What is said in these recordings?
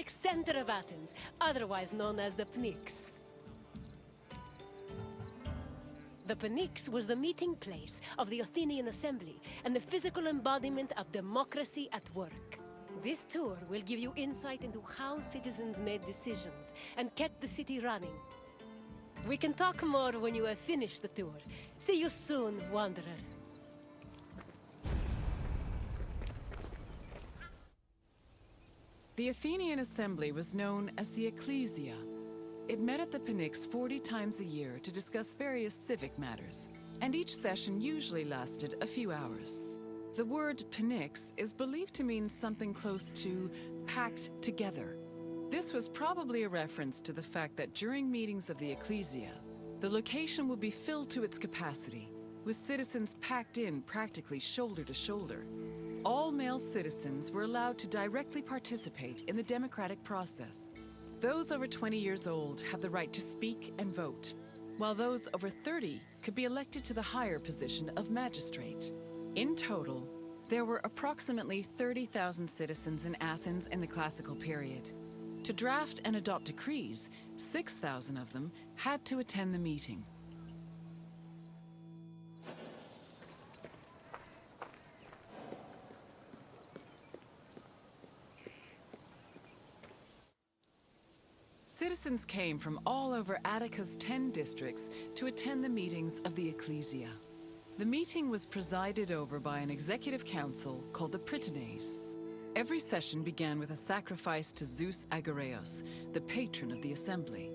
historic center of Athens, otherwise known as the Pnyx. The Pnyx was the meeting place of the Athenian assembly and the physical embodiment of democracy at work. This tour will give you insight into how citizens made decisions and kept the city running. We can talk more when you have finished the tour. See you soon, Wanderer. The Athenian assembly was known as the Ecclesia. It met at the Pnyx 40 times a year to discuss various civic matters, and each session usually lasted a few hours. The word Pnyx is believed to mean something close to packed together. This was probably a reference to the fact that during meetings of the Ecclesia, the location would be filled to its capacity, with citizens packed in practically shoulder to shoulder. All male citizens were allowed to directly participate in the democratic process. Those over 20 years old had the right to speak and vote, while those over 30 could be elected to the higher position of magistrate. In total, there were approximately 30,000 citizens in Athens in the classical period. To draft and adopt decrees, 6,000 of them had to attend the meeting. Citizens came from all over Attika's 10 districts to attend the meetings of the Ecclesia. The meeting was presided over by an executive council called the Prytanes. Every session began with a sacrifice to Zeus Agoreos, the patron of the assembly.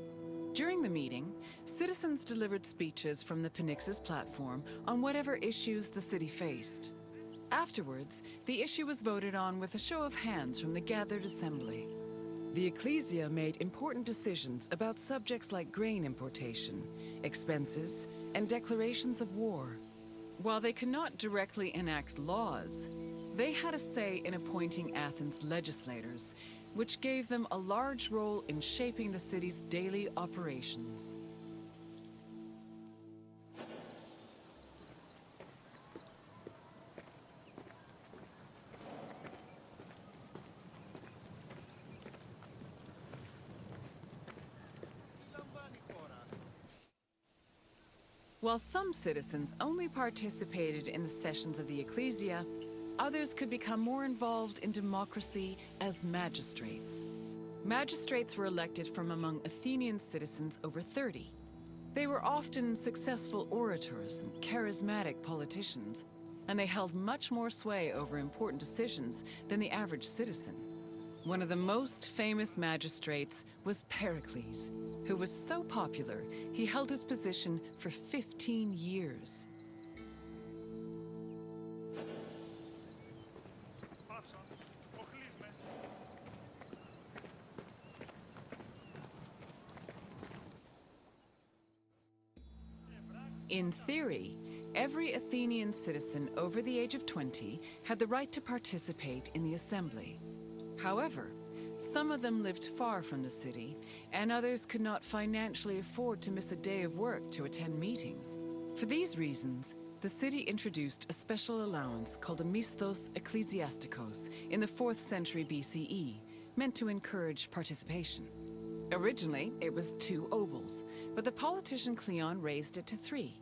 During the meeting, citizens delivered speeches from the Pnyx's platform on whatever issues the city faced. Afterwards, the issue was voted on with a show of hands from the gathered assembly. The Ecclesia made important decisions about subjects like grain importation, expenses, and declarations of war. While they could not directly enact laws, they had a say in appointing Athens' legislators, which gave them a large role in shaping the city's daily operations. While some citizens only participated in the sessions of the Ecclesia, others could become more involved in democracy as magistrates. Magistrates were elected from among Athenian citizens over 30. They were often successful orators and charismatic politicians, and they held much more sway over important decisions than the average citizen. One of the most famous magistrates was Pericles, who was so popular, he held his position for 15 years. In theory, every Athenian citizen over the age of 20 had the right to participate in the assembly. However, some of them lived far from the city, and others could not financially afford to miss a day of work to attend meetings. For these reasons, the city introduced a special allowance called a misthos ecclesiastikos in the 4th century BCE, meant to encourage participation. Originally, it was 2 obols, but the politician Cleon raised it to 3.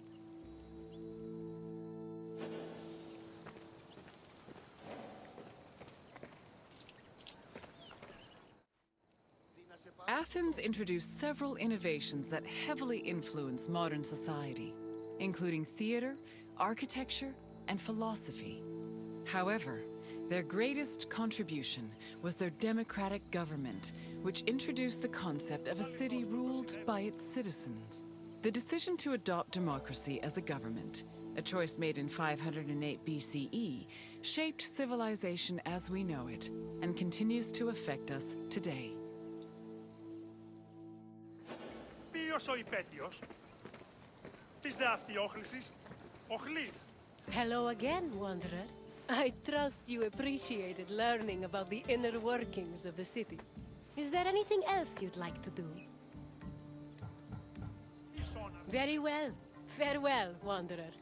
Athens introduced several innovations that heavily influenced modern society, including theater, architecture, and philosophy. However, their greatest contribution was their democratic government, which introduced the concept of a city ruled by its citizens. The decision to adopt democracy as a government, a choice made in 508 BCE, shaped civilization as we know it, and continues to affect us today. Ποιος ο υπέτειος? Της δε αυτιόχλησης? Οχλής. Hello again, Wanderer. I trust you appreciated learning about the inner workings of the city. Is there anything else you'd like to do? Very well. Farewell, Wanderer.